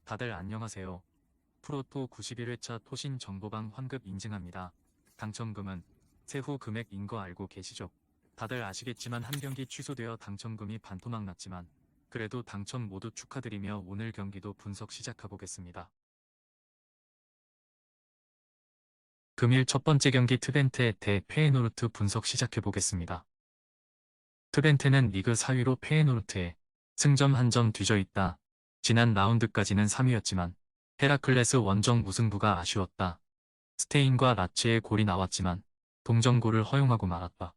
다들 안녕하세요. 프로토 91회차 토신 정보방 환급 인증합니다. 당첨금은 세후 금액인 거 알고 계시죠? 다들 아시겠지만 한 경기 취소되어 당첨금이 반토막 났지만 그래도 당첨 모두 축하드리며 오늘 경기도 분석 시작해보겠습니다. 금일 첫 번째 경기 트벤테 대 페에노르트 분석 시작해보겠습니다. 트벤테는 리그 4위로 페에노르트에 승점 한 점 뒤져 있다. 지난 라운드까지는 3위였지만 헤라클레스 원정 무승부가 아쉬웠다. 스테인과 라츠의 골이 나왔지만 동점골을 허용하고 말았다.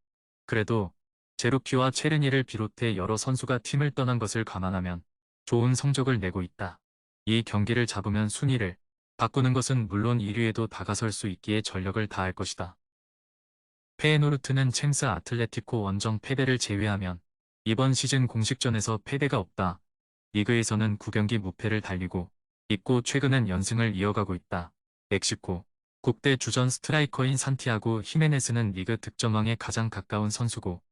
그래도 제루키와 체르니를 비롯해 여러 선수가 팀을 떠난 것을 감안하면 좋은 성적을 내고 있다. 이 경기를 잡으면 순위를 바꾸는 것은 물론 1위에도 다가설 수 있기에 전력을 다할 것이다. 페에노르트는 챈스 아틀레티코 원정 패배를 제외하면 이번 시즌 공식전에서 패배가 없다. 리그에서는 9경기 무패를 달리고 있고 최근엔 연승을 이어가고 있다. 멕시코 국대 주전 스트라이커인 산티아고 히메네스는 리그 득점왕에 가장 가까운 선수고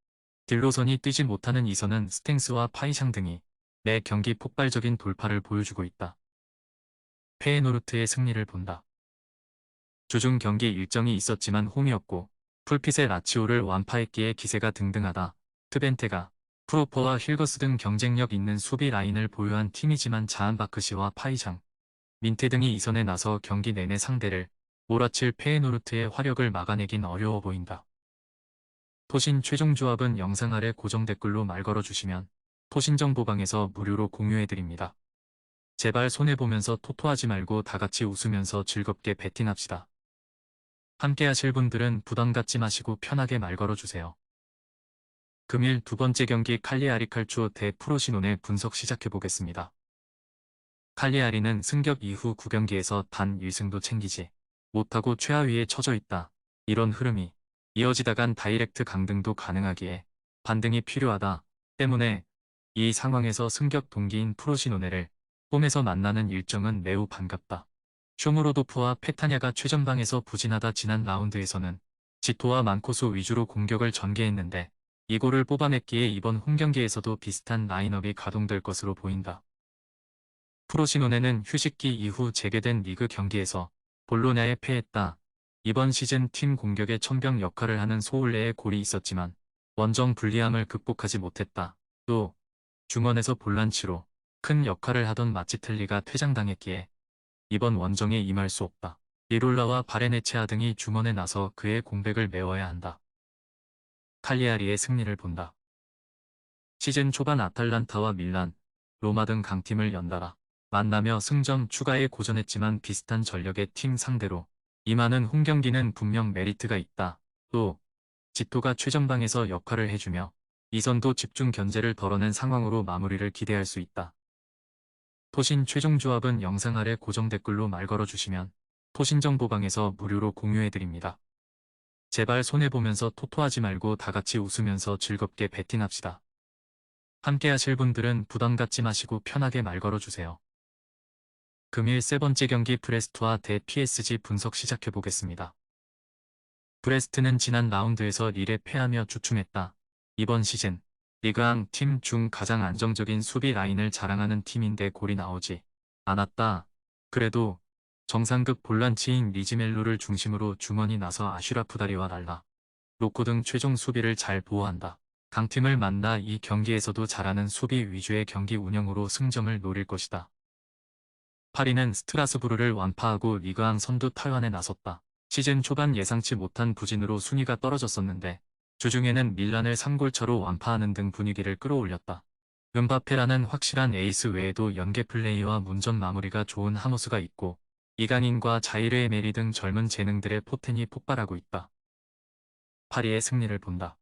딜로선이 뛰지 못하는 이선은 스탱스와 파이샹 등이 매 경기 폭발적인 돌파를 보여주고 있다. 페에노르트의 승리를 본다. 주중 경기 일정이 있었지만 홈이었고 풀핏의 라치오를 완파했기에 기세가 등등하다. 트벤테가 프로퍼와 힐거스 등 경쟁력 있는 수비 라인을 보유한 팀이지만 자한바크시와 파이샹, 민테 등이 이선에 나서 경기 내내 상대를 몰아칠 페에노르트의 화력을 막아내긴 어려워 보인다. 토신 최종 조합은 영상 아래 고정 댓글로 말 걸어주시면 토신정보방에서 무료로 공유해드립니다. 제발 손해보면서 토토하지 말고 다같이 웃으면서 즐겁게 베팅합시다. 함께 하실 분들은 부담 갖지 마시고 편하게 말 걸어주세요. 금일 두 번째 경기 칼리아리 칼추오 대 프로시논의 분석 시작해보겠습니다. 칼리아리는 승격 이후 9경기에서 단 1승도 챙기지 못하고 최하위에 처져 있다. 이런 흐름이 이어지다간 다이렉트 강등도 가능하기에 반등이 필요하다. 때문에 이 상황에서 승격 동기인 프로시노네를 홈에서 만나는 일정은 매우 반갑다. 쇼무로도프와 페타냐가 최전방에서 부진하다 지난 라운드에서는 지토와 만코스 위주로 공격을 전개했는데 이 골을 뽑아냈기에 이번 홈경기에서도 비슷한 라인업이 가동될 것으로 보인다. 프로시노네는 휴식기 이후 재개된 리그 경기에서 볼로냐에 패했다. 이번 시즌 팀 공격의 첨병 역할을 하는 소울레의 골이 있었지만 원정 불리함을 극복하지 못했다. 또 중원에서 볼란치로 큰 역할을 하던 마치텔리가 퇴장당했기에 이번 원정에 임할 수 없다. 리롤라와 바레네체아 등이 중원에 나서 그의 공백을 메워야 한다. 칼리아리의 승리를 본다. 시즌 초반 아탈란타와 밀란, 로마 등 강팀을 연달아 만나며 승점 추가에 고전했지만 비슷한 전력의 팀 상대로 임하는 홈경기는 분명 메리트가 있다. 또 지토가 최전방에서 역할을 해주며 이선도 집중 견제를 덜어낸 상황으로 마무리를 기대할 수 있다. 토신 최종 조합은 영상 아래 고정 댓글로 말 걸어주시면 토신정보방에서 무료로 공유해드립니다. 제발 손해보면서 토토하지 말고 다같이 웃으면서 즐겁게 베팅합시다. 함께 하실 분들은 부담 갖지 마시고 편하게 말 걸어주세요. 금일 세 번째 경기 브레스트와 대 PSG 분석 시작해보겠습니다. 브레스트는 지난 라운드에서 릴에 패하며 주춤했다. 이번 시즌 리그앙 팀 중 가장 안정적인 수비 라인을 자랑하는 팀인데 골이 나오지 않았다. 그래도 정상급 볼란치인 리지멜로를 중심으로 중원이 나서 아슈라프다리와 랄라, 로코 등 최종 수비를 잘 보호한다. 강팀을 만나 이 경기에서도 잘하는 수비 위주의 경기 운영으로 승점을 노릴 것이다. 파리는 스트라스부르를 완파하고 리그앙 선두 탈환에 나섰다. 시즌 초반 예상치 못한 부진으로 순위가 떨어졌었는데 주중에는 밀란을 3골차로 완파하는 등 분위기를 끌어올렸다. 은바페라는 확실한 에이스 외에도 연계 플레이와 문전 마무리가 좋은 하모스가 있고 이강인과 자이르 에메리 등 젊은 재능들의 포텐이 폭발하고 있다. 파리의 승리를 본다.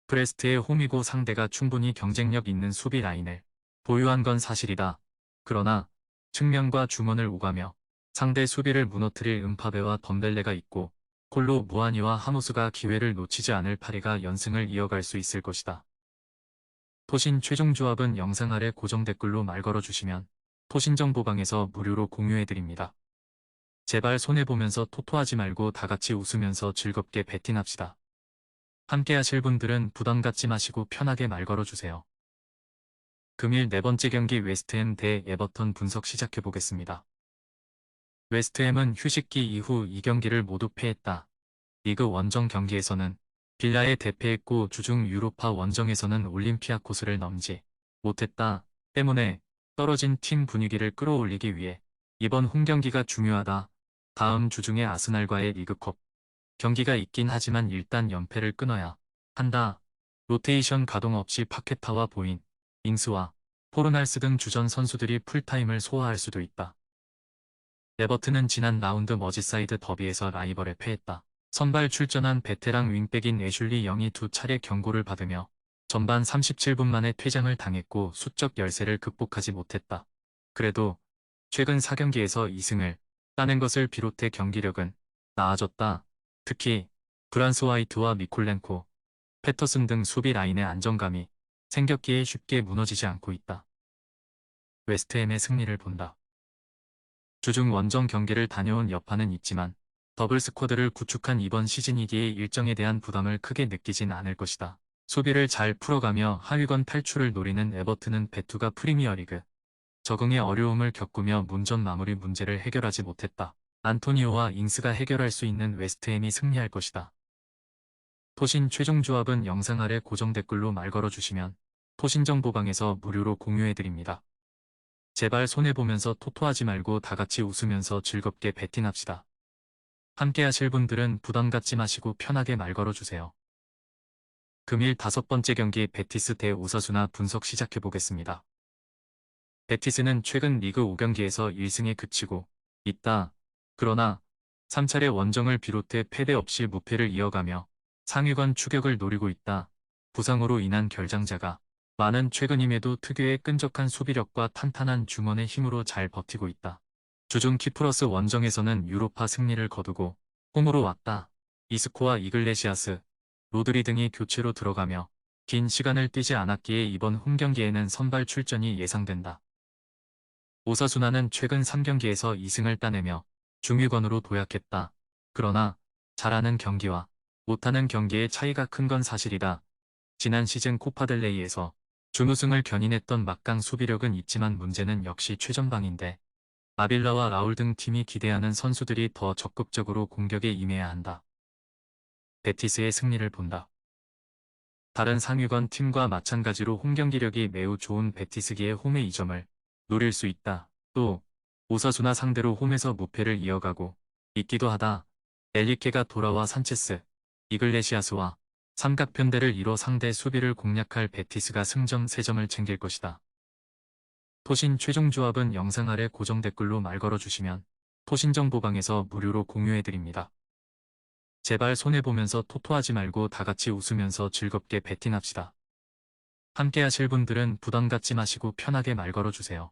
브레스트의 홈이고 상대가 충분히 경쟁력 있는 수비 라인을 보유한 건 사실이다. 그러나 측면과 중원을 오가며 상대 수비를 무너뜨릴 은파베와 덤벨레가 있고 콜로 무아니와 하무스가 기회를 놓치지 않을 파리가 연승을 이어갈 수 있을 것이다. 토신 최종 조합은 영상 아래 고정 댓글로 말 걸어주시면 토신정보방에서 무료로 공유해드립니다. 제발 손해보면서 토토하지 말고 다같이 웃으면서 즐겁게 베팅합시다. 함께 하실 분들은 부담 갖지 마시고 편하게 말 걸어주세요. 금일 네 번째 경기 웨스트햄 대 에버턴 분석 시작해보겠습니다. 웨스트햄은 휴식기 이후 2경기를 모두 패했다. 리그 원정 경기에서는 빌라에 대패했고 주중 유로파 원정에서는 올림피아코스를 넘지 못했다. 때문에 떨어진 팀 분위기를 끌어올리기 위해 이번 홈경기가 중요하다. 다음 주중에 아스날과의 리그컵 경기가 있긴 하지만 일단 연패를 끊어야 한다. 로테이션 가동 없이 파케타와 보인, 잉스와 포르날스 등 주전 선수들이 풀타임을 소화할 수도 있다. 에버튼은 지난 라운드 머지사이드 더비에서 라이벌에 패했다. 선발 출전한 베테랑 윙백인 애슐리 영이 두 차례 경고를 받으며 전반 37분 만에 퇴장을 당했고 수적 열세를 극복하지 못했다. 그래도 최근 4경기에서 2승을 따낸 것을 비롯해 경기력은 나아졌다. 특히 브란스 화이트와 미콜렌코, 패터슨 등 수비 라인의 안정감이 생겼기에 쉽게 무너지지 않고 있다. 웨스트햄의 승리를 본다. 주중 원정 경기를 다녀온 여파는 있지만 더블 스쿼드를 구축한 이번 시즌이기에 일정에 대한 부담을 크게 느끼진 않을 것이다. 수비를 잘 풀어가며 하위권 탈출을 노리는 에버튼은 베투가 프리미어리그 적응에 어려움을 겪으며 문전 마무리 문제를 해결하지 못했다. 안토니오와 잉스가 해결할 수 있는 웨스트햄이 승리할 것이다. 토신 최종 조합은 영상 아래 고정 댓글로 말 걸어주시면 토신정보방에서 무료로 공유해드립니다. 제발 손해보면서 토토하지 말고 다같이 웃으면서 즐겁게 베팅합시다. 함께 하실 분들은 부담 갖지 마시고 편하게 말 걸어주세요. 금일 5번째 경기 베티스 대 오사수나 분석 시작해보겠습니다. 베티스는 최근 리그 5경기에서 1승에 그치고 있다. 그러나 3차례 원정을 비롯해 패배 없이 무패를 이어가며 상위권 추격을 노리고 있다. 부상으로 인한 결장자가 많은 최근임에도 특유의 끈적한 수비력과 탄탄한 중원의 힘으로 잘 버티고 있다. 주중 키프러스 원정에서는 유로파 승리를 거두고 홈으로 왔다. 이스코와 이글레시아스, 로드리 등이 교체로 들어가며 긴 시간을 뛰지 않았기에 이번 홈경기에는 선발 출전이 예상된다. 오사수나는 최근 3경기에서 2승을 따내며 중위권으로 도약했다. 그러나 잘하는 경기와 못하는 경기의 차이가 큰 건 사실이다. 지난 시즌 코파델레이에서 준우승을 견인했던 막강 수비력은 있지만 문제는 역시 최전방인데 아빌라와 라울 등 팀이 기대하는 선수들이 더 적극적으로 공격에 임해야 한다. 베티스의 승리를 본다. 다른 상위권 팀과 마찬가지로 홈경기력이 매우 좋은 베티스기에 홈의 2점을 노릴 수 있다. 또 오사수나 상대로 홈에서 무패를 이어가고 있기도 하다. 엘리케가 돌아와 산체스, 이글레시아스와 삼각편대를 이뤄 상대 수비를 공략할 베티스가 승점 3점을 챙길 것이다. 토신 최종 조합은 영상 아래 고정 댓글로 말 걸어주시면 토신정보방에서 무료로 공유해드립니다. 제발 손해보면서 토토하지 말고 다같이 웃으면서 즐겁게 베팅합시다. 함께 하실 분들은 부담 갖지 마시고 편하게 말 걸어주세요.